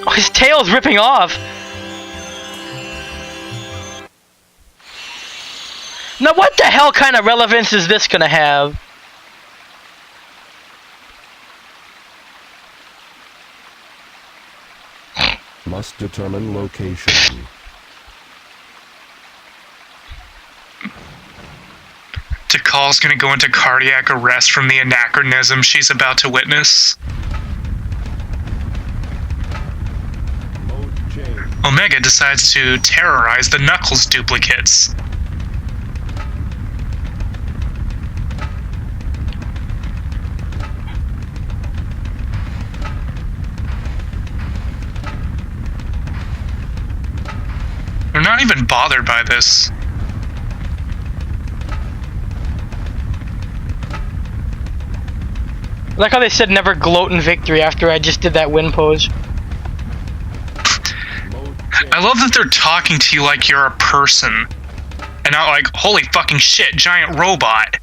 Oh, his tail's ripping off. Now what the hell kind of relevance is this gonna have? Must determine location. Tikal's gonna go into cardiac arrest from the anachronism she's about to witness. Omega decides to terrorize the Knuckles duplicates. They're not even bothered by this. I like how they said never gloat in victory after I just did that win pose. I love that they're talking to you like you're a person. And not like, holy fucking shit, giant robot.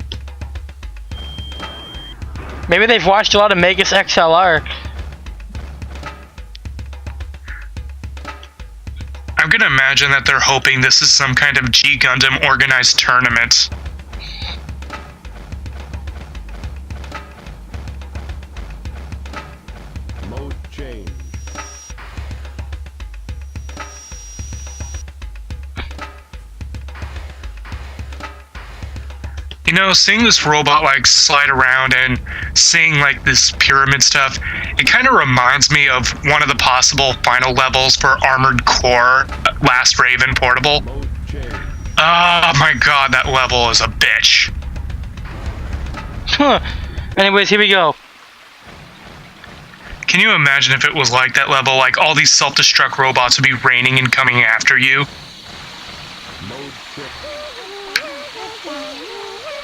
Maybe they've watched a lot of Megas XLR. I'm gonna imagine that they're hoping this is some kind of G Gundam organized tournament. Mode change. You know, seeing this robot like slide around and seeing like this pyramid stuff, it kind of reminds me of one of the possible final levels for Armored Core Last Raven Portable. Mode change. Oh my god, that level is a bitch. Huh. Anyways, here we go. Can you imagine if it was like that level, like all these self-destruct robots would be raining and coming after you? Mode shift.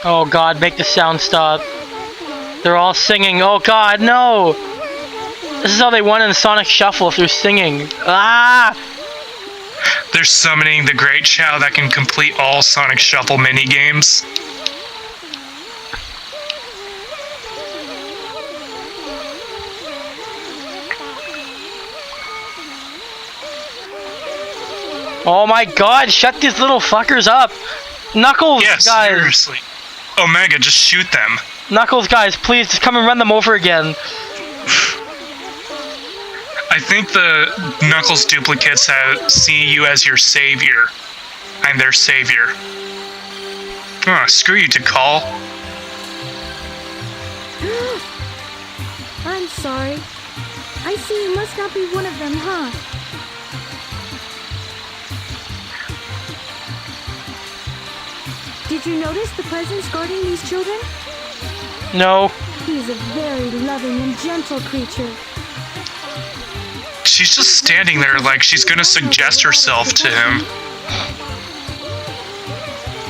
Oh god, make the sound stop. They're all singing. Oh god, no! This is how they won in Sonic Shuffle through singing. Ah! They're summoning the Great Chow that can complete all Sonic Shuffle minigames. Oh my god, shut these little fuckers up! Knuckles, Yeah, guys! seriously. Omega, just shoot them. Knuckles, guys, please, just come and run them over again. I think the Knuckles duplicates see you as your savior. I'm their savior. Oh, screw you, Tikal. I'm sorry. I see you must not be one of them, huh? Did you notice the presence guarding these children? No. He is a very loving and gentle creature. She's just standing there like she's gonna suggest herself to him.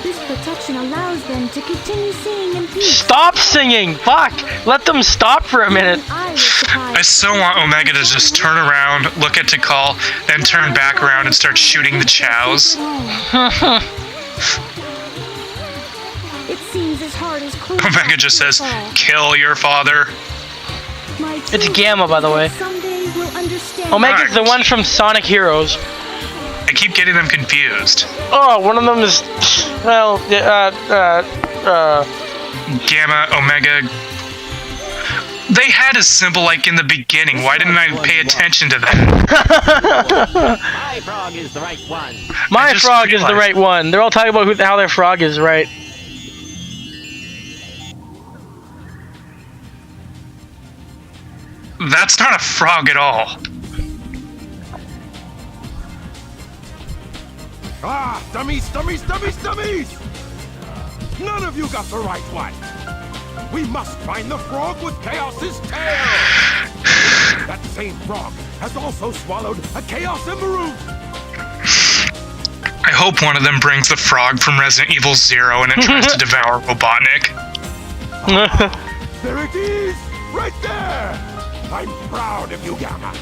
This protection allows them to continue singing in peace. Stop singing! Fuck! Let them stop for a minute. I so want Omega to just turn around, look at Tikal, then turn back around and start shooting the chows. It seems as hard as Omega just says, kill your father. It's Gamma, by the way. Someday we'll understand. Omega's the one from Sonic Heroes. I keep getting them confused. Oh, one of them is... Well, Gamma, Omega... They had a symbol like in the beginning. Why didn't I pay attention to that? My frog is the right one. My just frog is the realized- right one. They're all talking about how their frog is right. That's not a frog at all. Ah, dummies, dummies, dummies, dummies! None of you got the right one. We must find the frog with Chaos's tail. That same frog has also swallowed a Chaos Emerald. I hope one of them brings the frog from Resident Evil 0 and it tries to devour Robotnik. There it is, right there. I'm proud of you, Gamma.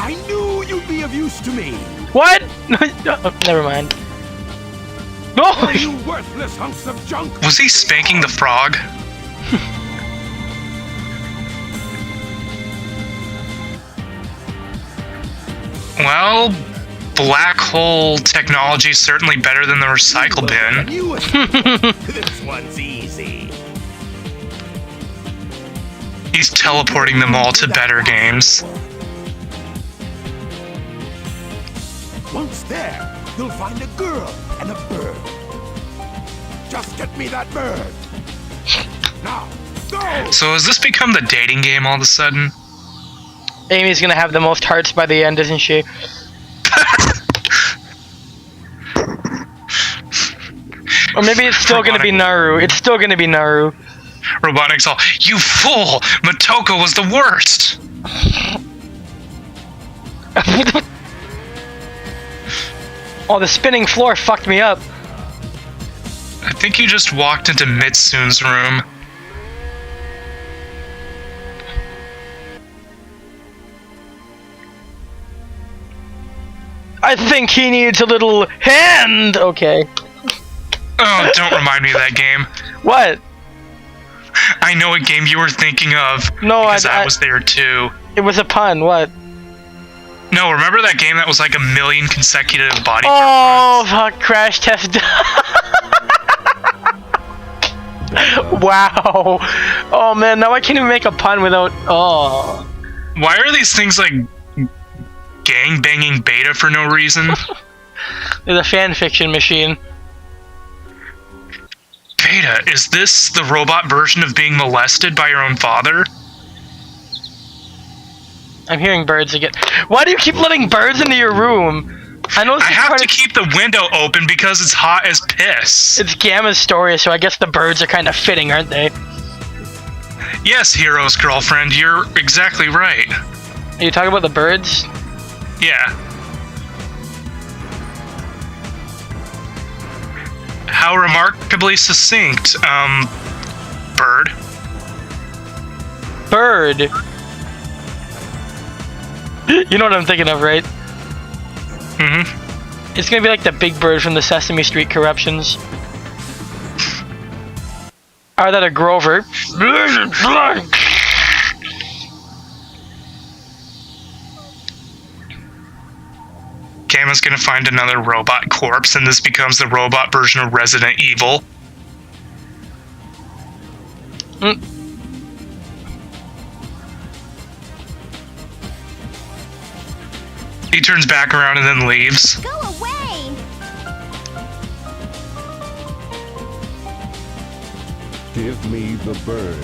I knew you'd be of use to me. What? Oh, never mind. All No! you worthless hunks of junk. Was he spanking the frog? Well, black hole technology is certainly better than the recycle bin. This one's easy. He's teleporting them all to better games. Once there, you'll find a girl and a bird. Just get me that bird. Now, go! So has this become the dating game all of a sudden? Amy's gonna have the most hearts by the end, isn't she? Or maybe it's still gonna be Naru. It's still gonna be Naru. Robotnik's all, you fool! Motoko was the worst! Oh, the spinning floor fucked me up. I think you just walked into Mitsun's room. I think he needs a little hand! Okay. Oh, don't remind me of that game. What? I know what game you were thinking of. No, because I was there too. It was a pun, what? No, remember that game that was like 1 million consecutive body Oh, fuck, crash test. Wow. Oh man, now I can't even make a pun without. Oh. Why are these things like gang banging beta for no reason? There's a fan fiction machine. Beta, is this the robot version of being molested by your own father? I'm hearing birds again. Why do you keep letting birds into your room? I know I have to keep the window open because it's hot as piss. It's Gamma's story, so I guess the birds are kind of fitting, aren't they? Yes, Hero's girlfriend, you're exactly right. Are you talking about the birds? Yeah. How remarkably succinct, bird. Bird. You know what I'm thinking of, right? Mm-hmm. It's gonna be like the big bird from the Sesame Street corruptions. Or that a Grover. Gamma's gonna find another robot corpse, and this becomes the robot version of Resident Evil. He turns back around and then leaves. Go away! Give me the bird.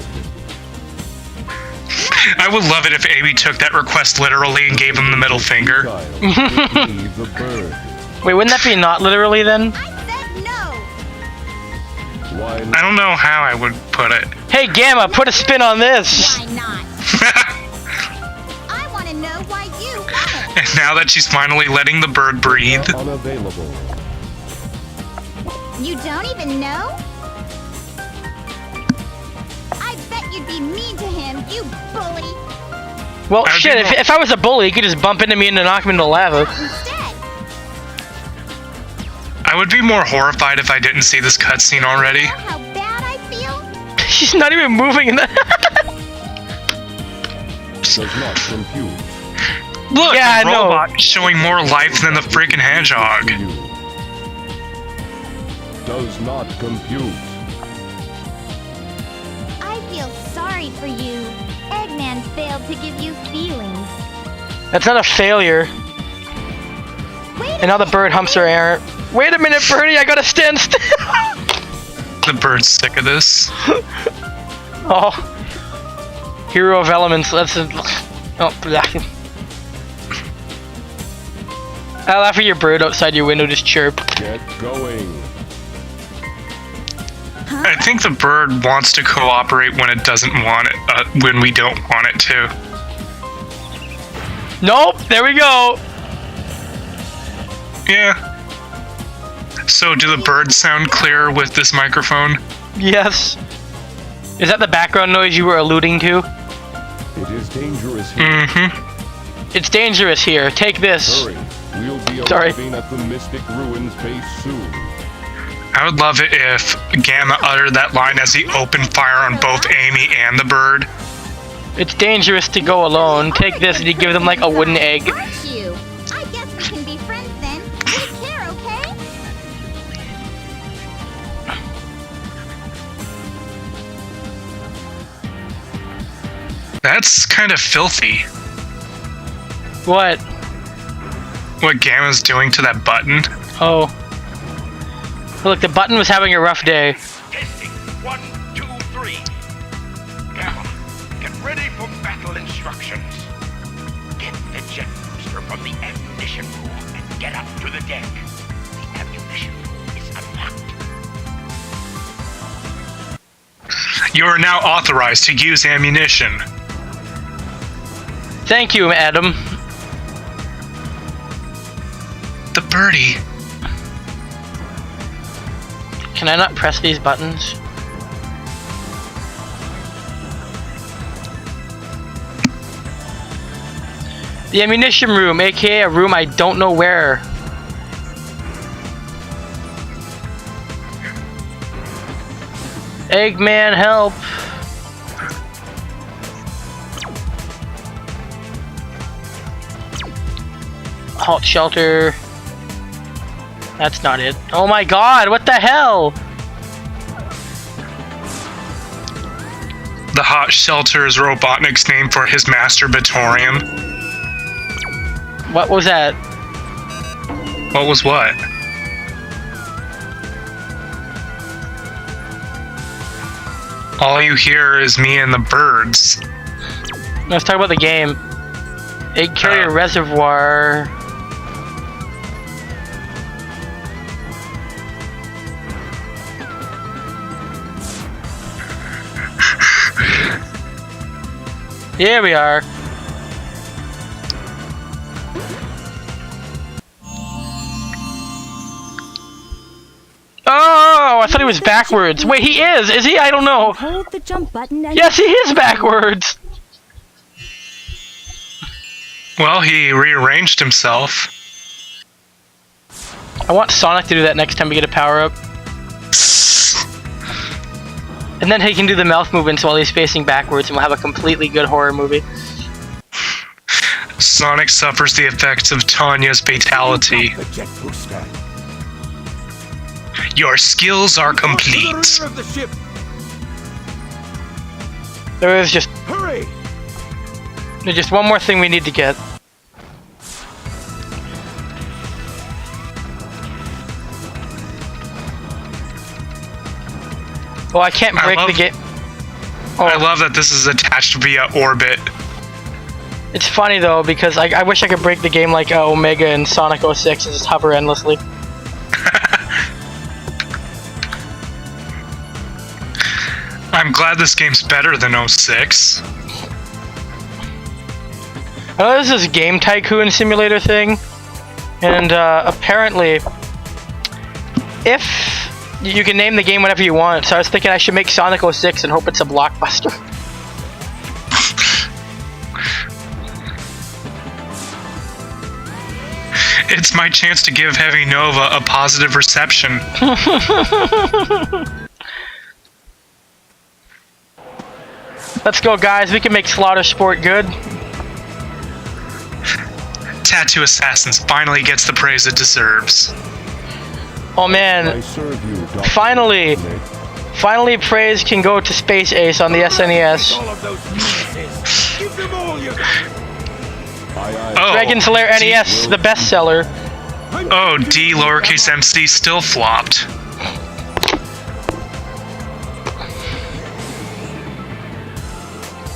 I would love it if Amy took that request literally and gave him the middle finger. Child, give me the bird. Wait, wouldn't that be not literally then? I said no! Why I don't know how I would put it. Hey Gamma, put a spin on this! Why not? I want to know why you want it! And now that she's finally letting the bird breathe. unavailable? You don't even know? I bet you'd be mean to him, you bully! Well, I'd shit, be more- if I was a bully, you could just bump into me and knock me into lava. Instead, I would be more horrified if I didn't see this cutscene already. know how bad I feel? She's not even moving in that. Does not compute. Look, Yeah, I the know. robot showing more life than the freaking hedgehog. You. Does not compute. I feel sorry for you. Eggman failed to give you feelings. That's not a failure. Wait a And now the minute. bird humps her air. Wait a minute, Birdie, I gotta stand still. The bird's sick of this. Oh. Hero of Elements, that's a... Oh, blah. I laugh at your bird outside your window just chirp. Get going. I think the bird wants to cooperate when it doesn't want it, when we don't want it to. Nope, there we go. Yeah. So, do the birds sound clearer with this microphone? Yes. Is that the background noise you were alluding to? It is dangerous here. Mm-hmm. It's dangerous here. Take this. Hurry. We'll be Sorry. arriving at the Mystic Ruins base soon. I would love it if Gamma uttered that line as he opened fire on both Amy and the bird. It's dangerous to go alone. Take this and you give them like a wooden egg. Aren't you? I That's kind of filthy. What? What Gamma's doing to that button. Oh. Look, the button was having a rough day. Testing. 1, 2, 3. Gamma, get ready for battle instructions. Get the jet booster from the ammunition room and get up to the deck. The ammunition room is unlocked. You are now authorized to use ammunition. Thank you, Adam. The birdie. Can I not press these buttons? The ammunition room, aka a room I don't know where. Eggman, help! Halt shelter. That's not it. Oh my god, what the hell? The hot shelter is Robotnik's name for his masturbatorium. What was that? What was what? All you hear is me and the birds. Let's talk about the game. Egg carrier reservoir. Here we are. Oh, I thought he was backwards. Wait, he is. Is he? I don't know. Hold the jump button and Yes, he is backwards. Well, he rearranged himself. I want Sonic to do that next time we get a power-up. And then he can do the mouth movements while he's facing backwards and we'll have a completely good horror movie. Sonic suffers the effects of Tanya's fatality. The jet booster. Your skills are To the complete. rear of the ship. There's just Hurry! one more thing we need to get. Oh, I can't break the game. I love that this is attached via orbit. It's funny though because I wish I could break the game like Omega and Sonic 06 and just hover endlessly. I'm glad this game's better than 06. I know this is Game Tycoon Simulator thing, and apparently, if you can name the game whatever you want, so I was thinking I should make Sonic 06 and hope it's a blockbuster. It's my chance to give Heavy Nova a positive reception. Let's go, guys. We can make Slaughter Sport good. Tattoo Assassins finally gets the praise it deserves. Oh I man, serve you, Dr. Finally. finally praise can go to Space Ace on the SNES. All of those nuisances. Give them all you got. Oh, Dragon's Lair NES, the bestseller. Oh, D lowercase MC still flopped.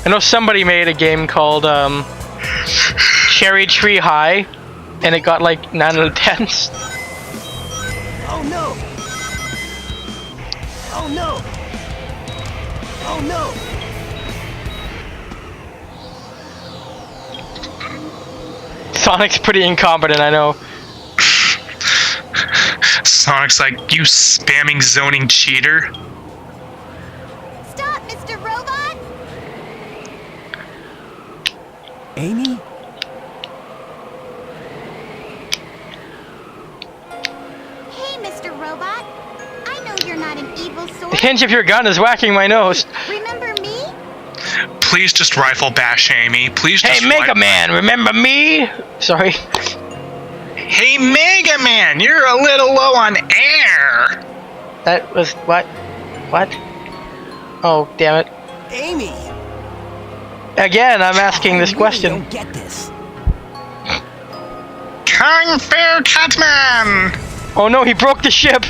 I know somebody made a game called Cherry Tree High, and it got like 9 out of 10s. Oh no! Oh no! Oh no! Sonic's pretty incompetent, I know. Sonic's like, you spamming zoning cheater. Stop, Mr. Robot! Amy? Hey, Mr. Robot. I know you're not an evil The sword. hinge of your gun is whacking my nose. Remember me? Please just rifle bash Amy. Please just Hey, Mega Man, remember me? Sorry. Hey, Mega Man, you're a little low on air. That was what? What? Oh, damn it. Amy! Again, I'm asking this I really question. don't get this. Kung Fu Catman! Oh no, he broke the ship!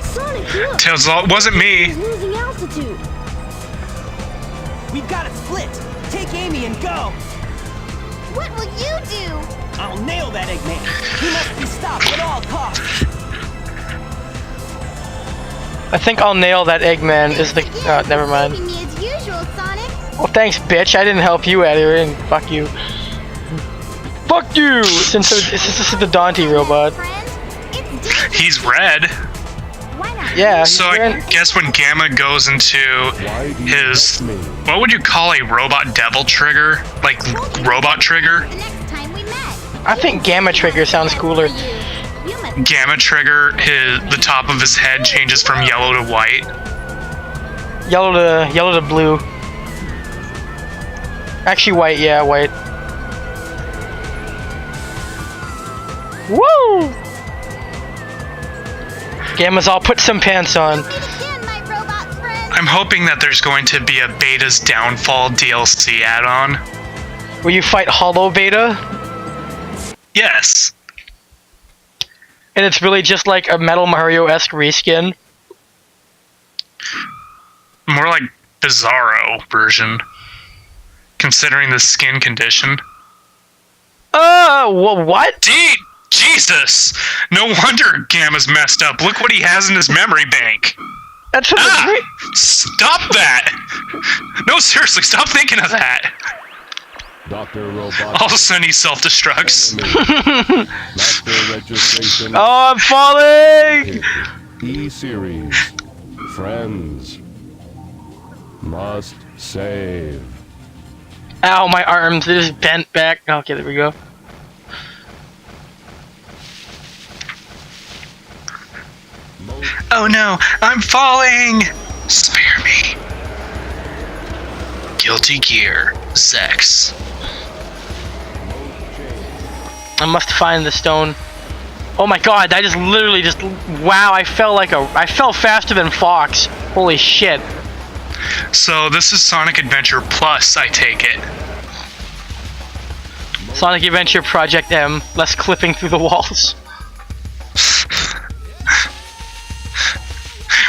Sonic, look! Tails, it wasn't me. He's losing altitude. We've got it split. Take Amy and go. What will you do? I'll nail that Eggman. He must be stopped at all costs. I think I'll nail that Eggman is the... Again, never mind. saving me as usual, Sonic. Well, thanks, bitch. I didn't help you out here, and fuck you. Fuck you! Since this is the Dante robot. Friend, it's dangerous. He's red. Why not? Yeah, he's So I wearing- guess when Gamma goes into Why do you his... help me? What would you call a robot devil trigger? Like, robot trigger? The next time we met. I think Gamma Trigger sounds cooler. You must Gamma trigger, the top of his head changes from yellow to white. Yellow to blue. Actually, white. Yeah, white. Woo! Gamma's all put some pants on. meet again, my robot friend. I'm hoping that there's going to be a Beta's Downfall DLC add-on. Will you fight Hollow Beta? Yes. And it's really just like a Metal Mario-esque reskin. More like Bizarro version. Considering the skin condition. What? Jesus! No wonder Gamma's messed up. Look what he has in his memory bank. That's what Ah! Stop that! No, seriously, stop thinking of that. Dr. Robot. All of a sudden he self-destructs. Master registration. Oh, I'm falling! E-Series. Friends. Must save. Ow, my arms, they just bent back. Okay, there we go. Oh no, I'm falling! Spare me. Guilty Gear. Sex. I must find the stone. Oh my god, I just literally just... Wow, I fell faster than Fox. Holy shit. So this is Sonic Adventure Plus, I take it. Sonic Adventure Project M. Less clipping through the walls.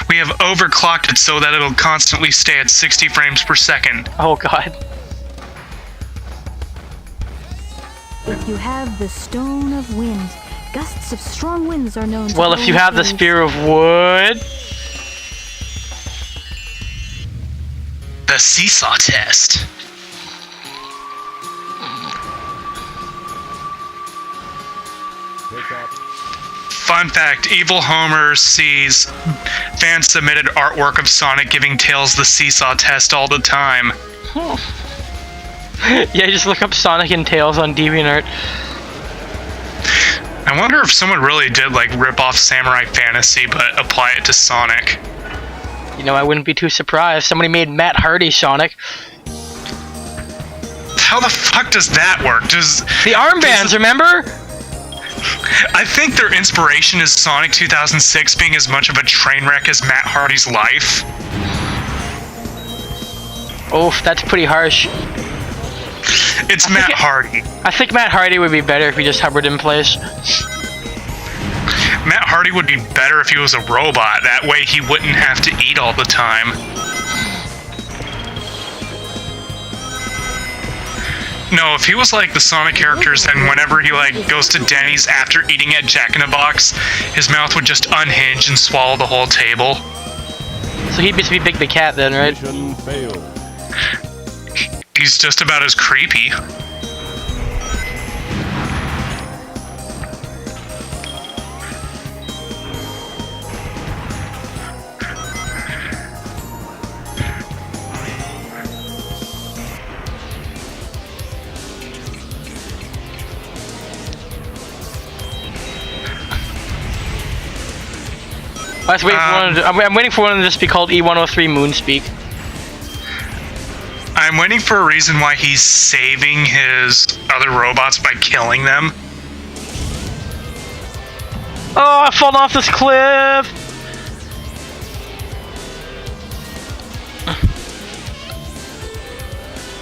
We have overclocked it so that it'll constantly stay at 60 frames per second. Oh god. If you have the Stone of Wind, gusts of strong winds are known to Well, if you have the blow Spear of Wood... The seesaw test. Pick up. Fun fact, Evil Homer sees fan-submitted artwork of Sonic giving Tails the seesaw test all the time. Yeah, just look up Sonic and Tails on DeviantArt. I wonder if someone really did like rip off Samurai Fantasy but apply it to Sonic. You know, I wouldn't be too surprised. Somebody made Matt Hardy Sonic. How the fuck does that work? The armbands, remember? I think their inspiration is Sonic 2006 being as much of a train wreck as Matt Hardy's life. Oof, that's pretty harsh. It's Matt Hardy. I think Matt Hardy would be better if he just hovered in place. Matt Hardy would be better if he was a robot. That way he wouldn't have to eat all the time. No, if he was like the Sonic characters, then whenever he like goes to Denny's after eating at Jack in the Box, his mouth would just unhinge and swallow the whole table. So he'd just be Big the Cat then, right? Mission failed. He's just about as creepy. I was waiting for one of I'm waiting for one of them to just be called E103 Moonspeak. I'm waiting for a reason why he's saving his other robots by killing them. Oh, I've fallen off this cliff!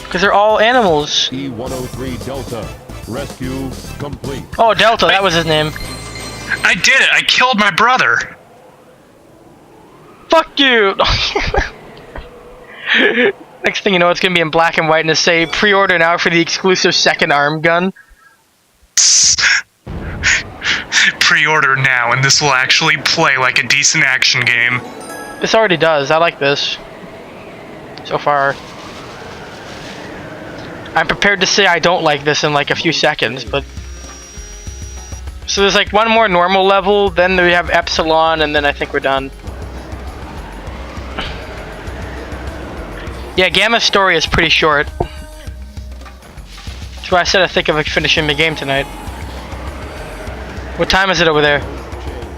Because they're all animals. E-103 Delta. Rescue complete. Oh, Delta, that was his name. I did it! I killed my brother! Fuck you! Next thing you know, it's gonna be in black and white and to say, pre-order now for the exclusive second arm gun. Pre-order now, and this will actually play like a decent action game. This already does. I like this. So far. I'm prepared to say I don't like this in like a few seconds, but... So there's like one more normal level, then we have Epsilon, and then I think we're done. Yeah, Gamma's story is pretty short. That's why I said I think of finishing the game tonight. What time is it over there?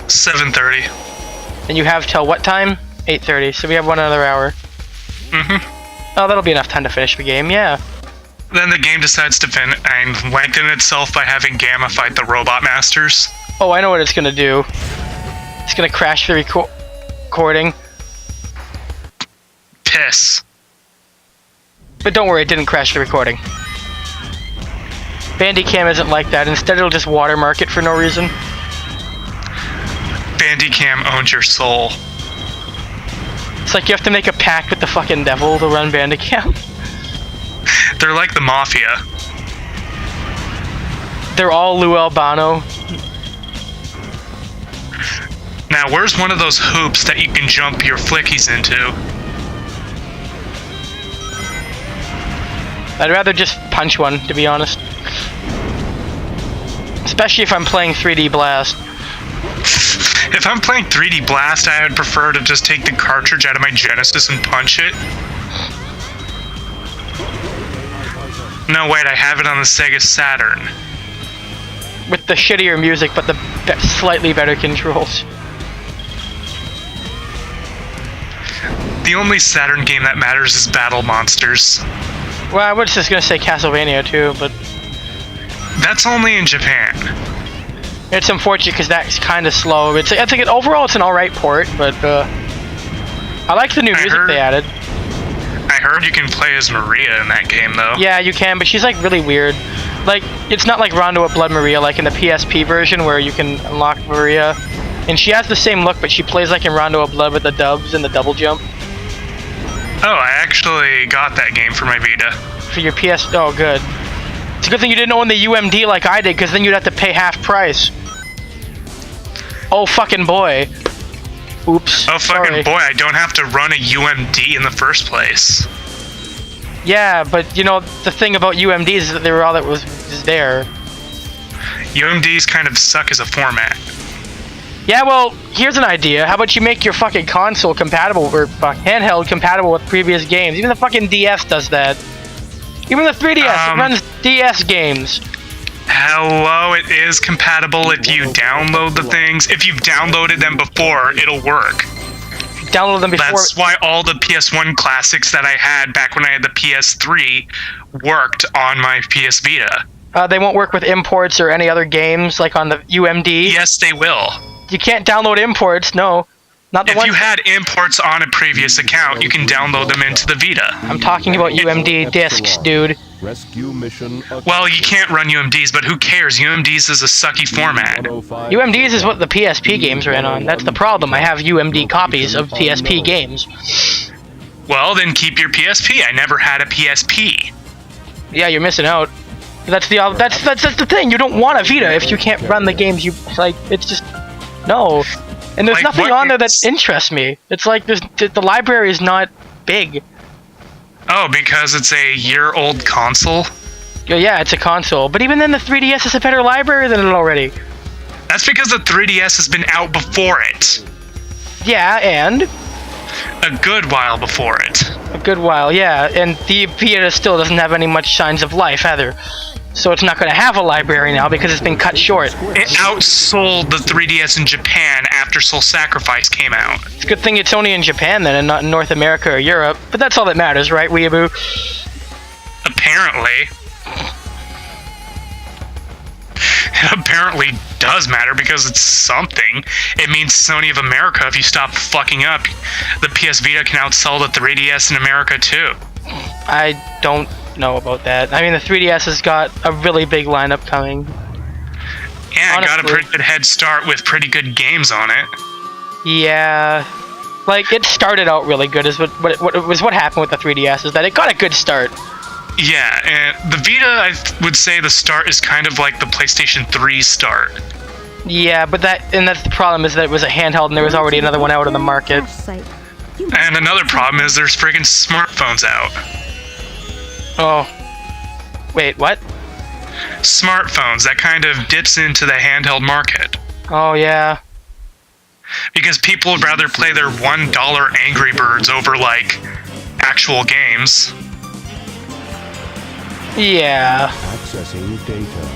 7:30. And you have till what time? 8:30, so we have 1 another hour. Oh, that'll be enough time to finish the game, yeah. Then the game decides to and lengthen itself by having Gamma fight the Robot Masters. Oh, I know what it's gonna do. It's gonna crash the recording. Piss. But don't worry, it didn't crash the recording. Bandicam isn't like that. Instead, it'll just watermark it for no reason. Bandicam owns your soul. It's like you have to make a pact with the fucking devil to run Bandicam. They're like the Mafia. They're all Lou Albano. Now, where's one of those hoops that you can jump your flickies into? I'd rather just punch one, to be honest. Especially if I'm playing 3D Blast. If I'm playing 3D Blast, I would prefer to just take the cartridge out of my Genesis and punch it. No, wait, I have it on the Sega Saturn. With the shittier music, but the slightly better controls. The only Saturn game that matters is Battle Monsters. Well, I was just gonna say Castlevania too, but... That's only in Japan. It's unfortunate because that's kind of slow. I think overall it's an alright port, but I like the new music they added. I heard you can play as Maria in that game, though. Yeah, you can, but she's like really weird. Like, it's not like Rondo of Blood Maria, like in the PSP version where you can unlock Maria. And she has the same look, but she plays like in Rondo of Blood with the dubs and the double jump. Oh, I actually got that game for my Vita. For your PS... Oh, good. It's a good thing you didn't own the UMD like I did, because then you'd have to pay half price. Oh, fucking boy. Oops. Oh, fucking sorry. boy, I don't have to run a UMD in the first place. Yeah, but, you know, the thing about UMDs is that they were all that was there. UMDs kind of suck as a format. Yeah, well, here's an idea. How about you make your fucking console compatible, or handheld compatible with previous games? Even the fucking DS does that. Even the 3DS, it runs DS games. Hello, it is compatible if you download the things. If you've downloaded them before, it'll work. Download them before. That's why all the PS1 classics that I had back when I had the PS3 worked on my PS Vita. They won't work with imports or any other games, like on the UMD? Yes, they will. You can't download imports, no. Not the If ones you had imports on a previous account, you can download them into the Vita. I'm talking about UMD discs, dude. Rescue mission. Well, you can't run UMDs, but who cares? UMDs is a sucky format. UMDs is what the PSP games ran on. That's the problem. I have UMD copies of PSP games. Well, then keep your PSP. I never had a PSP. Yeah, you're missing out. That's the thing. You don't want a Vita if you can't run the games you like. It's just no. And there's Like, nothing what on there that is- interests me. It's like the library is not big. Oh, because it's a year-old console? Yeah, it's a console. But even then, the 3DS is a better library than it already. That's because the 3DS has been out before it. Yeah, and A good while before it. a good while, yeah. And the Vita still doesn't have any much signs of life either. So it's not going to have a library now because it's been cut short. It outsold the 3DS in Japan after Soul Sacrifice came out. It's a good thing it's only in Japan then and not in North America or Europe. But that's all that matters, right, weeaboo? Apparently. It apparently does matter because it's something. It means Sony of America, if you stop fucking up, the PS Vita can outsell the 3DS in America too. I don't know about that. I mean, the 3DS has got a really big lineup coming. Yeah, I got a Honestly. pretty good head start with pretty good games on it. Yeah, like it started out really good. Is what happened with the 3DS is that it got a good start. Yeah, and the Vita, I would say the start is kind of like the PlayStation 3 start. Yeah, but that's the problem is that it was a handheld and there was already another one out on the market. And another problem is there's friggin' smartphones out. Oh, wait, what? Smartphones, that kind of dips into the handheld market. Oh yeah. Because people would rather play their $1 Angry Birds over, like, actual games. Yeah. Accessing data.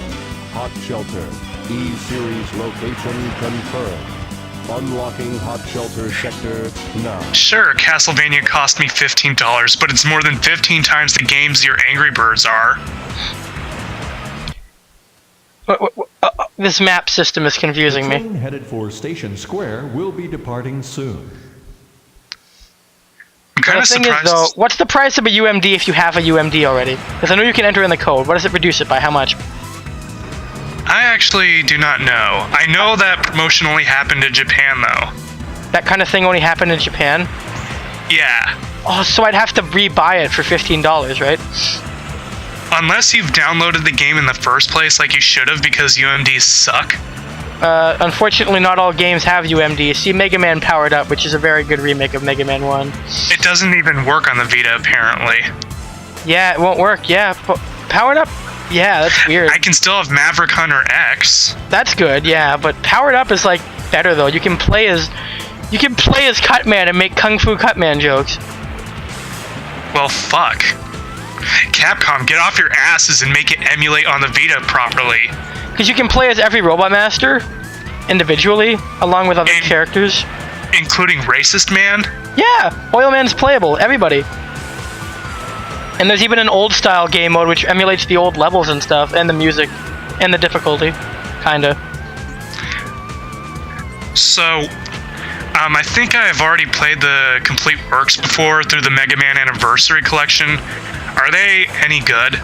Hot shelter. E-series location confirmed. Unlocking hot shelter sector now. Sure, Castlevania cost me $15, but it's more than 15 times the games your Angry Birds are. This map system is confusing me. Train headed for Station Square will be departing soon. I'm kind The of thing surprised. is, though, what's the price of a UMD if you have a UMD already? Because I know you can enter in the code. What does it reduce it by? How much? I actually do not know. I know that promotion only happened in Japan, though. That kind of thing only happened in Japan? Yeah. Oh, so I'd have to re-buy it for $15, right? Unless you've downloaded the game in the first place like you should have because UMDs suck. Unfortunately, not all games have UMD. See Mega Man Powered Up, which is a very good remake of Mega Man 1. It doesn't even work on the Vita, apparently. Yeah, it won't work. Yeah, Powered Up? Yeah, that's weird. I can still have Maverick Hunter X. That's good, yeah, but Powered Up is, like, better, though. You can play as Cutman and make Kung Fu Cutman jokes. Well, fuck. Capcom, get off your asses and make it emulate on the Vita properly. Because you can play as every Robot Master individually, along with other And- characters. Including Racist Man? Yeah, Oil Man's playable, everybody. And there's even an old style game mode which emulates the old levels and stuff, and the music, and the difficulty, kinda. So, I think I've already played the Complete Works before through the Mega Man Anniversary Collection. Are they any good?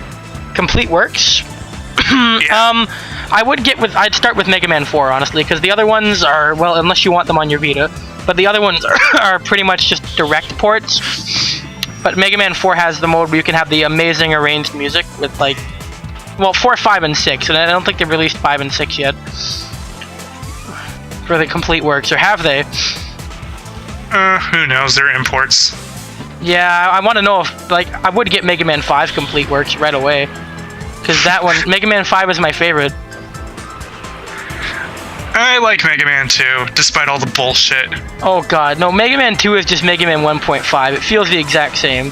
Complete Works? Yeah. I'd start with Mega Man 4, honestly, because the other ones are, well, unless you want them on your Vita, but the other ones are pretty much just direct ports. But Mega Man 4 has the mode where you can have the amazing arranged music with, like, well, 4, 5, and 6, and I don't think they've released 5 and 6 yet. For the Complete Works, or have they? Who knows, they're imports. Yeah, I want to know if, like, I would get Mega Man 5 Complete Works right away. Because that one, Mega Man 5 is my favorite. I like Mega Man 2, despite all the bullshit. Oh god, no, Mega Man 2 is just Mega Man 1.5. It feels the exact same.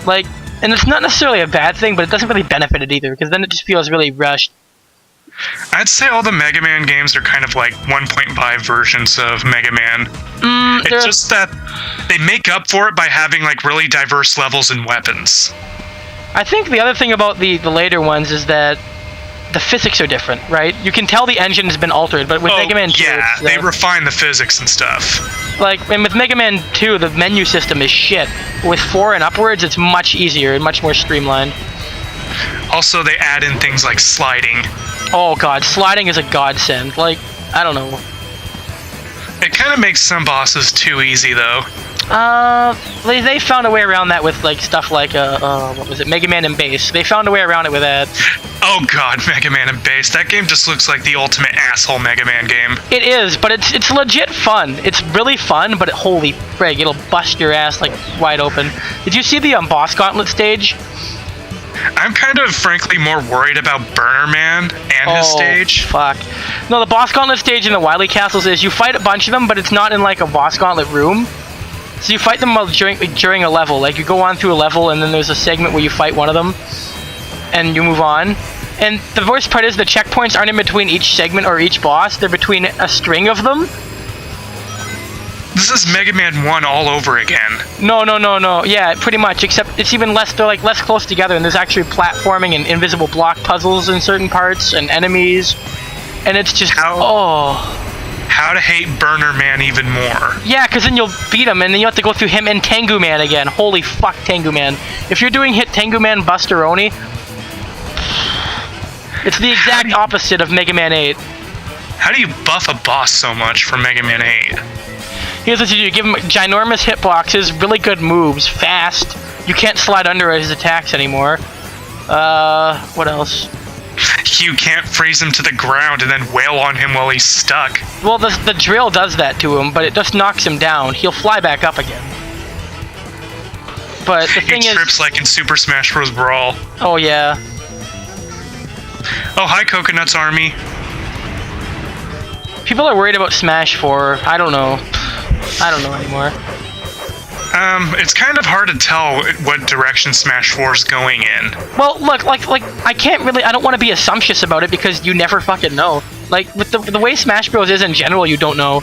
Like, and it's not necessarily a bad thing, but it doesn't really benefit it either, because then it just feels really rushed. I'd say all the Mega Man games are kind of like 1.5 versions of Mega Man. It's just that they make up for it by having like really diverse levels and weapons. I think the other thing about the later ones is that the physics are different, right? You can tell the engine has been altered, but with Mega Man 2, yeah, it's, they refine the physics and stuff. like, and with Mega Man 2, the menu system is shit. With 4 and upwards, it's much easier and much more streamlined. Also, they add in things like sliding. Oh god, sliding is a godsend. Like, I don't know. It kind of makes some bosses too easy, though. They found a way around that with, like, stuff like, what was it, Mega Man and Bass. They found a way around it with that. Oh god, Mega Man and Bass. That game just looks like the ultimate asshole Mega Man game. It is, but it's legit fun. It's really fun, but holy frig, it'll bust your ass, like, wide open. Did you see the Boss Gauntlet stage? I'm kind of, frankly, more worried about Burner Man and his stage. Fuck. No, the Boss Gauntlet stage in the Wily Castles is you fight a bunch of them, but it's not in, like, a Boss Gauntlet room. So you fight them during a level. Like, you go on through a level, and then there's a segment where you fight one of them, and you move on. And the worst part is the checkpoints aren't in between each segment or each boss. They're between a string of them. This is Mega Man 1 all over again. No. Yeah, pretty much. Except it's even less. They're like less close together, and there's actually platforming and invisible block puzzles in certain parts, and enemies. And it's just How how to hate Burner Man even more. Yeah, because then you'll beat him, and then you have to go through him and Tengu Man again. Holy fuck, Tengu Man. If you're doing hit Tengu Man Busteroni, it's the exact opposite of Mega Man 8. How do you buff a boss so much for Mega Man 8? Here's what you do. Give him ginormous hitboxes, really good moves, fast. You can't slide under his attacks anymore. What else? You can't freeze him to the ground and then wail on him while he's stuck. Well, the drill does that to him, but it just knocks him down. He'll fly back up again. But the thing he is... trips like in Super Smash Bros. Brawl. Oh, yeah. Oh, hi, Coconut's Army. People are worried about Smash 4. I don't know. I don't know anymore. It's kind of hard to tell what direction Smash 4 is going in. Well, look, like, I can't really... I don't want to be assumptuous about it because you never fucking know. Like, with the way Smash Bros. Is in general, you don't know.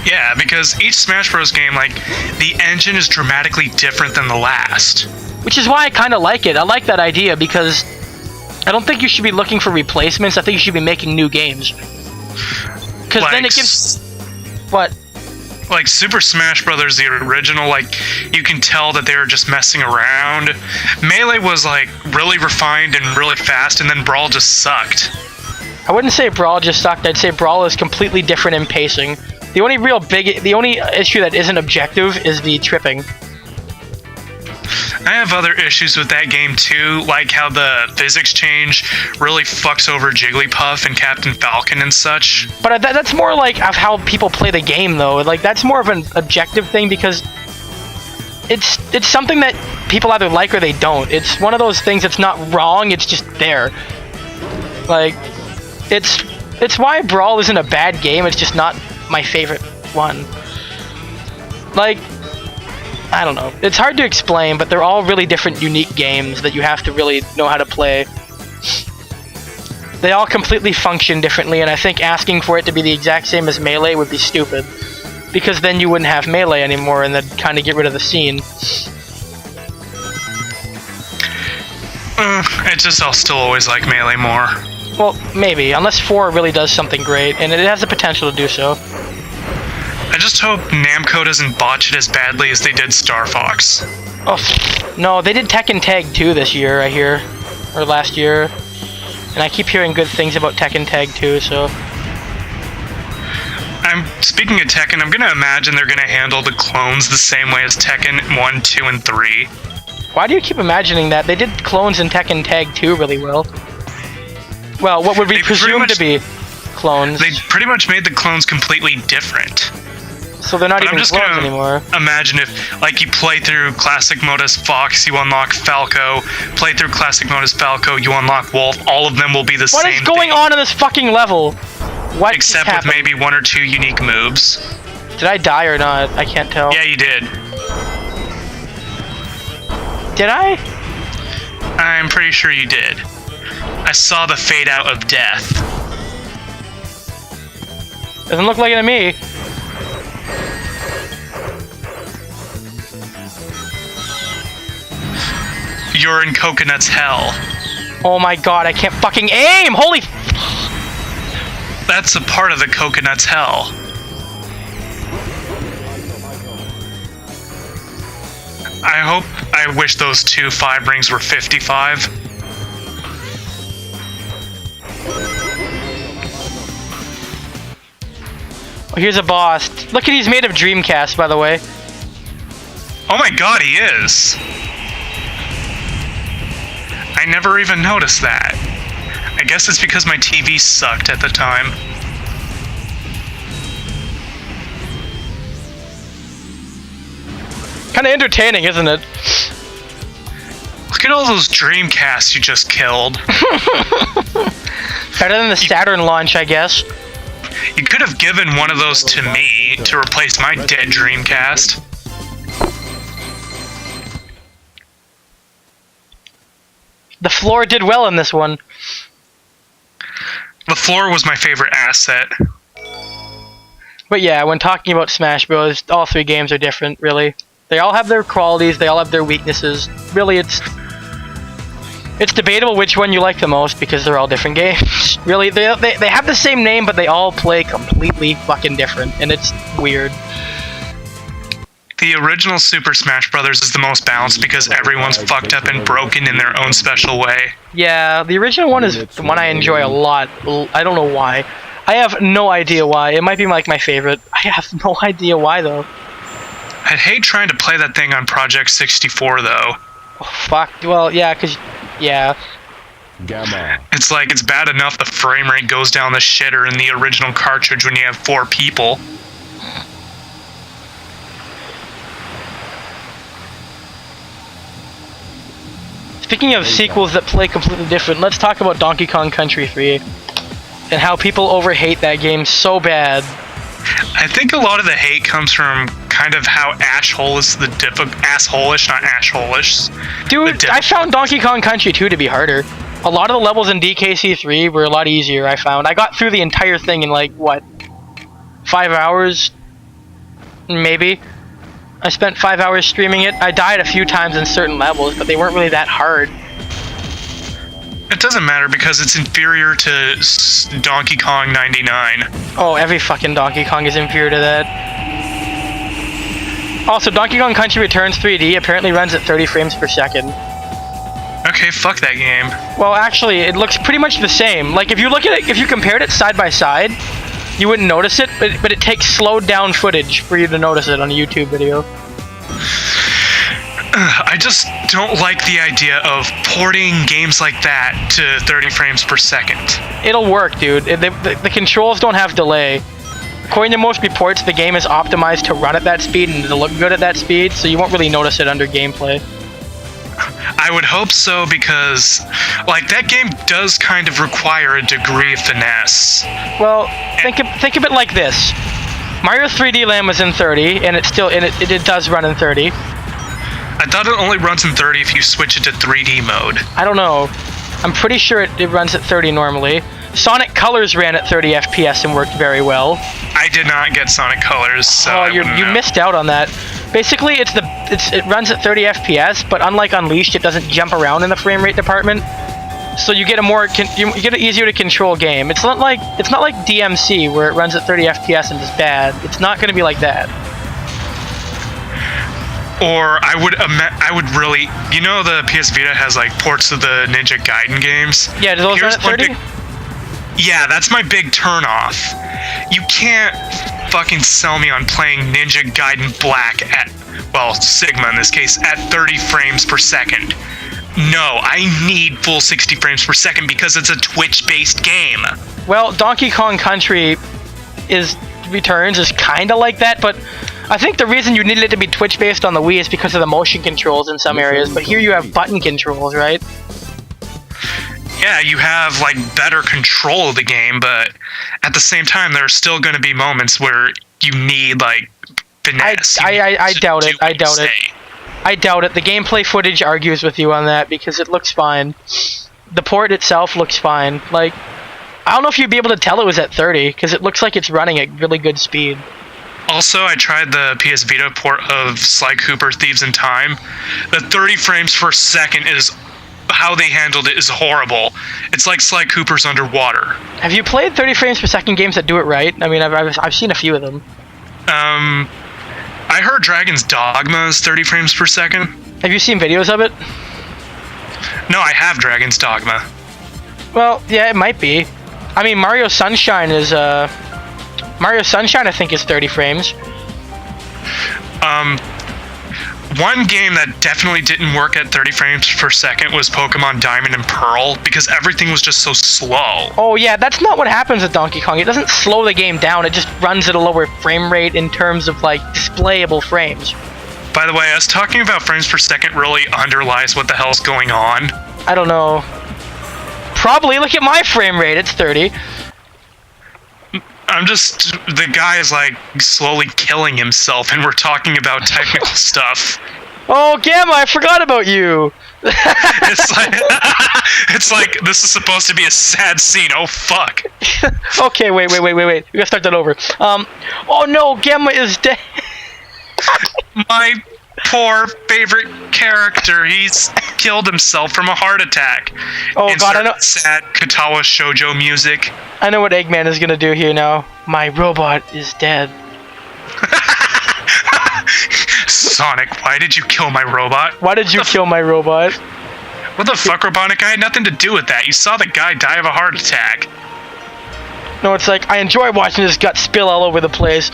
Yeah, because each Smash Bros. Game, like, the engine is dramatically different than the last. Which is why I kind of like it. I like that idea because I don't think you should be looking for replacements. I think you should be making new games. Because like, then it gives... What? Like Super Smash Brothers, the original, like, you can tell that they were just messing around. Melee was, like, really refined and really fast, and then Brawl just sucked. I wouldn't say Brawl just sucked. I'd say Brawl is completely different in pacing. The only issue that isn't objective is the tripping. I have other issues with that game too, like how the physics change really fucks over Jigglypuff and Captain Falcon and such. But that's more like of how people play the game, though. Like, that's more of an objective thing because it's something that people either like or they don't. It's one of those things that's not wrong, it's just there. Like, it's why Brawl isn't a bad game, it's just not my favorite one. Like, I don't know. It's hard to explain, but they're all really different, unique games that you have to really know how to play. They all completely function differently, and I think asking for it to be the exact same as Melee would be stupid. Because then you wouldn't have Melee anymore, and that'd kind of get rid of the scene. I'll still always like Melee more. Well, maybe. Unless 4 really does something great, and it has the potential to do so. I just hope Namco doesn't botch it as badly as they did Star Fox. Oh, no, they did Tekken Tag 2 this year, I hear. Or last year. And I keep hearing good things about Tekken Tag 2, so... Speaking of Tekken, I'm gonna imagine they're gonna handle the clones the same way as Tekken 1, 2, and 3. Why do you keep imagining that? They did clones in Tekken Tag 2 really well. Well, what would we presume to be clones? They pretty much made the clones completely different. So they're not even clones anymore. Imagine if, like, you play through Classic Mode as Fox, you unlock Falco. Play through Classic Mode as Falco, you unlock Wolf. All of them will be the same thing. What is going on in this fucking level? What Except with maybe 1 or 2 unique moves. Did I die or not? I can't tell. Yeah, you did. Did I? I'm pretty sure you did. I saw the fade out of death. Doesn't look like it to me. You're in Coconut's hell. Oh my god, I can't fucking aim! Holy... That's a part of the Coconut's hell. I wish those 2 5 rings were 55. Oh, here's a boss. Look at he's made of Dreamcast, by the way. Oh my god, he is! I never even noticed that. I guess it's because my TV sucked at the time. Kinda entertaining, isn't it? Look at all those Dreamcasts you just killed. Better than the Saturn launch, I guess. You could have given one of those to me to replace my dead Dreamcast. The floor did well in this one. The floor was my favorite asset. But yeah, when talking about Smash Bros., all 3 games are different, really. They all have their qualities, they all have their weaknesses. Really, It's debatable which one you like the most because they're all different games. Really, they have the same name, but they all play completely fucking different, and it's weird. The original Super Smash Bros. Is the most balanced because everyone's fucked up and broken in their own special way. Yeah, the original one is the one I enjoy a lot. I don't know why. I have no idea why. It might be like my favorite. I have no idea why though. I'd hate trying to play that thing on Project 64 though. Oh, fuck. Well, yeah, yeah. Gamma. It's like, it's bad enough the frame rate goes down the shitter in the original cartridge when you have 4 people. Speaking of sequels that play completely different, let's talk about Donkey Kong Country 3 and how people overhate that game so bad. I think a lot of the hate comes from kind of how asshole-ish, not ashhole-ish. Dude, I found Donkey Kong Country 2 to be harder. A lot of the levels in DKC3 were a lot easier, I found. I got through the entire thing in like, what, 5 hours? Maybe. I spent 5 hours streaming it. I died a few times in certain levels, but they weren't really that hard. It doesn't matter because it's inferior to Donkey Kong 99. Oh, every fucking Donkey Kong is inferior to that. Also, Donkey Kong Country Returns 3D apparently runs at 30 frames per second. Okay, fuck that game. Well, actually, it looks pretty much the same. Like, if you look at it, if you compared it side by side, you wouldn't notice it, but it takes slowed down footage for you to notice it on a YouTube video. I just don't like the idea of porting games like that to 30 frames per second. It'll work, dude. The controls don't have delay. According to most reports, the game is optimized to run at that speed and to look good at that speed, so you won't really notice it under gameplay. I would hope so because, like, that game does kind of require a degree of finesse. Well, think of it like this: Mario 3D Land was in 30, and it does run in 30. I thought it only runs in 30 if you switch it to 3D mode. I don't know. I'm pretty sure it runs at 30 normally. Sonic Colors ran at 30 FPS and worked very well. I did not get Sonic Colors, so you missed out on that. Basically, it runs at 30 FPS, but unlike Unleashed, it doesn't jump around in the frame rate department. So you get you get an easier to control game. It's not like DMC where it runs at 30 FPS and is bad. It's not going to be like that. Or I would really, you know, the PS Vita has like ports of the Ninja Gaiden games. Yeah, do those run at 30? Yeah, that's my big turnoff. You can't fucking sell me on playing Ninja Gaiden Black at, well, Sigma in this case, at 30 frames per second. No, I need full 60 frames per second because it's a Twitch-based game. Well, Donkey Kong Country Returns is kind of like that, but I think the reason you needed it to be Twitch-based on the Wii is because of the motion controls in some areas, but here you have button controls, right? Yeah, you have, like, better control of the game, but at the same time, there are still going to be moments where you need, like, finesse. I doubt it. I doubt it. I doubt it. The gameplay footage argues with you on that because it looks fine. The port itself looks fine. Like, I don't know if you'd be able to tell it was at 30 because it looks like it's running at really good speed. Also, I tried the PS Vita port of Sly Cooper Thieves in Time. The 30 frames per second is how they handled it is horrible. It's like Sly Cooper's underwater. Have you played 30 frames per second games that do it right? I mean, I've seen a few of them. I heard Dragon's Dogma is 30 frames per second. Have you seen videos of it? No, I have Dragon's Dogma. Well, yeah, it might be. I mean, Mario Sunshine, I think, is 30 frames. One game that definitely didn't work at 30 frames per second was Pokemon Diamond and Pearl, because everything was just so slow. Oh yeah, that's not what happens with Donkey Kong. It doesn't slow the game down, it just runs at a lower frame rate in terms of, like, displayable frames. By the way, us talking about frames per second really underlies what the hell's going on. I don't know. Probably, look at my frame rate, it's 30. The guy is, like, slowly killing himself, and we're talking about technical stuff. Oh, Gamma, I forgot about you! It's like, this is supposed to be a sad scene, oh fuck. Okay, wait, we gotta start that over. Oh no, Gamma is dead! poor favorite character. He's killed himself from a heart attack. Oh god, I know. Sad Katawa shoujo music. I know what Eggman is gonna do here now. My robot is dead. Sonic, why did you kill my robot? Why did you kill my robot? What the fuck, Robotnik? I had nothing to do with that. You saw the guy die of a heart attack. No, it's like, I enjoy watching his gut spill all over the place.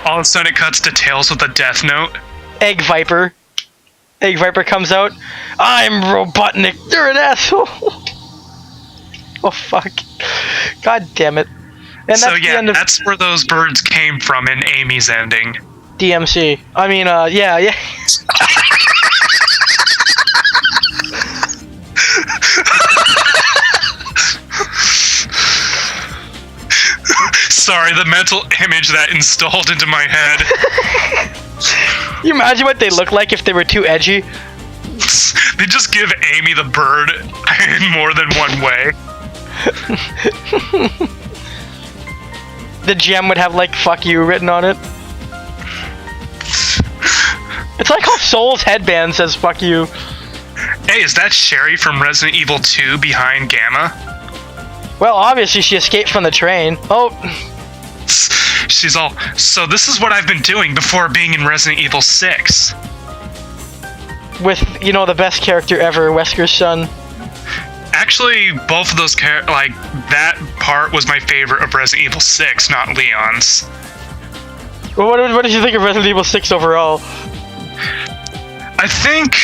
All of a sudden it cuts to Tails with a death note. Egg Viper. Egg Viper comes out. I'm Robotnik. You're an asshole. Oh, fuck. God damn it. And So that's the yeah, end of that's where those birds came from in Amy's ending. DMC. I mean, yeah. Sorry, the mental image that installed into my head. You imagine what they look like if they were too edgy? They just give Amy the bird in more than one way. The gem would have, like, fuck you written on it. It's like how Soul's headband says fuck you. Hey, is that Sherry from Resident Evil 2 behind Gamma? Well, obviously she escaped from the train. Oh, She's all, so this is what I've been doing before being in Resident Evil 6. with, you know, the best character ever, Wesker's son. Actually, both of those that part was my favorite of Resident Evil 6, not Leon's. Well, what did you think of Resident Evil 6 overall? I think,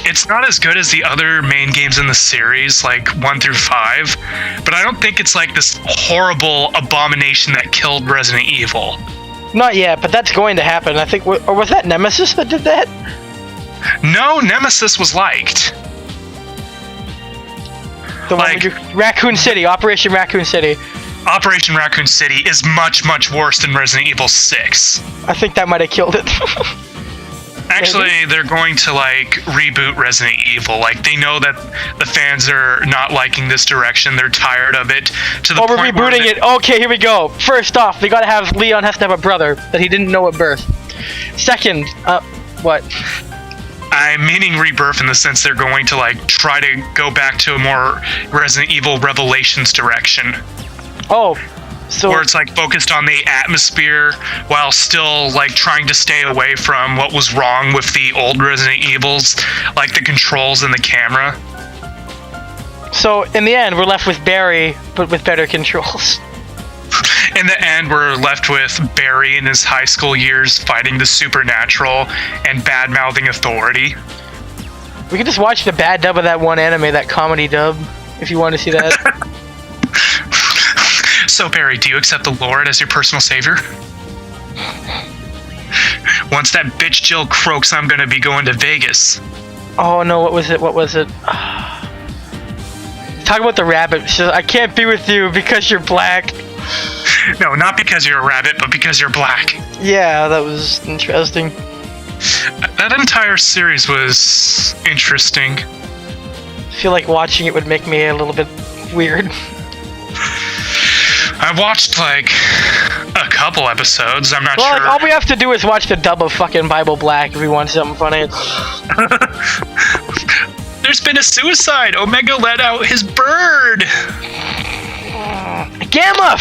it's not as good as the other main games in the series, 1 through 5, but I don't think it's this horrible abomination that killed Resident Evil. Not yet, but that's going to happen. I think, or was that Nemesis that did that? No, Nemesis was liked. The one with Raccoon City, Operation Raccoon City. Operation Raccoon City is much, much worse than Resident Evil 6. I think that might have killed it. Actually, they're going to reboot Resident Evil. They know that the fans are not liking this direction. They're tired of it. To the we're point where rebooting it. Okay, here we go. First off, Leon has to have a brother that he didn't know at birth. Second, what? I'm meaning rebirth in the sense they're going to try to go back to a more Resident Evil Revelations direction. Oh, so where it's focused on the atmosphere while still trying to stay away from what was wrong with the old Resident Evils, the controls and the camera. So in the end, we're left with Barry, but with better controls. In the end, we're left with Barry in his high school years fighting the supernatural and bad-mouthing authority. We could just watch the bad dub of that one anime, that comedy dub, if you want to see that. So, Barry, do you accept the Lord as your personal savior? Once that bitch Jill croaks, I'm gonna be going to Vegas. Oh no, what was it? Talk about the rabbit. She says, I can't be with you because you're black. No, not because you're a rabbit, but because you're black. Yeah, that was interesting. That entire series was interesting. I feel like watching it would make me a little bit weird. I watched a couple episodes. I'm not sure. All we have to do is watch the dub of fucking Bible Black if we want something funny. There's been a suicide. Omega let out his bird. Gamma!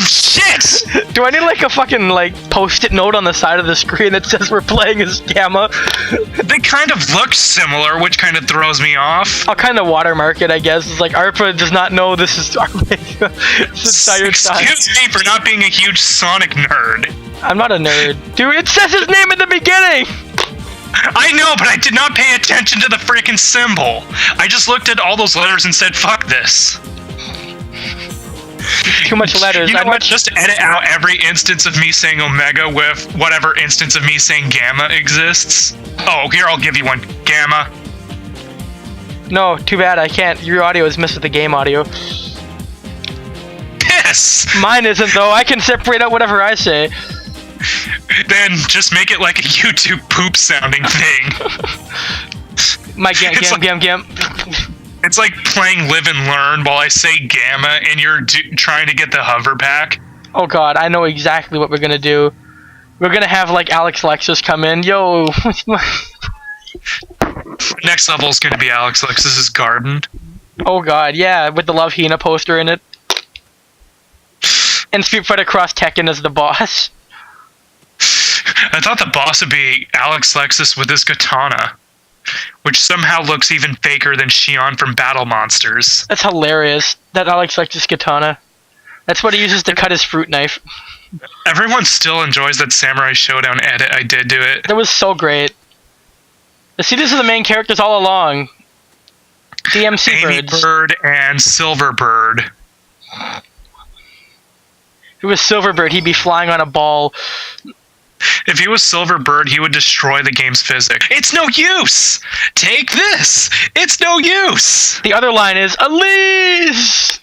Shit! Do I need a fucking post-it note on the side of the screen that says we're playing as Gamma? They kind of look similar, which kind of throws me off. I'll kind of watermark it, I guess. It's Arpa does not know this is Omega. Excuse me for not being a huge Sonic nerd. I'm not a nerd. Dude, it says his name at the beginning! I know, but I did not pay attention to the freaking symbol. I just looked at all those letters and said, fuck this. Too much letters. You know what? Just edit out every instance of me saying Omega with whatever instance of me saying Gamma exists. Oh, here, I'll give you one. Gamma. No, too bad, I can't. Your audio is missed with the game audio. Piss! Mine isn't, though. I can separate out whatever I say. Then just make it like a YouTube poop sounding thing. My gam. It's like playing Live and Learn while I say Gamma and you're trying to get the hover pack. Oh god, I know exactly what we're gonna do. We're gonna have like Alex Lexus come in. Yo, Next level is going to be Alex Lexus's garden. oh god, yeah, with the Love Hina poster in it. And Street Fighter Cross Tekken as the boss. I thought the boss would be Alex Lexus with his katana, which somehow looks even faker than Shion from Battle Monsters. That's hilarious. That Alex Lexus katana. That's what he uses to cut his fruit knife. Everyone still enjoys that Samurai Showdown edit I did to it. That was so great. See, these are the main characters all along. DMC Amy birds. Bird and Silverbird. If it was Silverbird, he'd be flying on a ball. If he was Silverbird, he would destroy the game's physics. It's no use! Take this! It's no use! The other line is, Elise!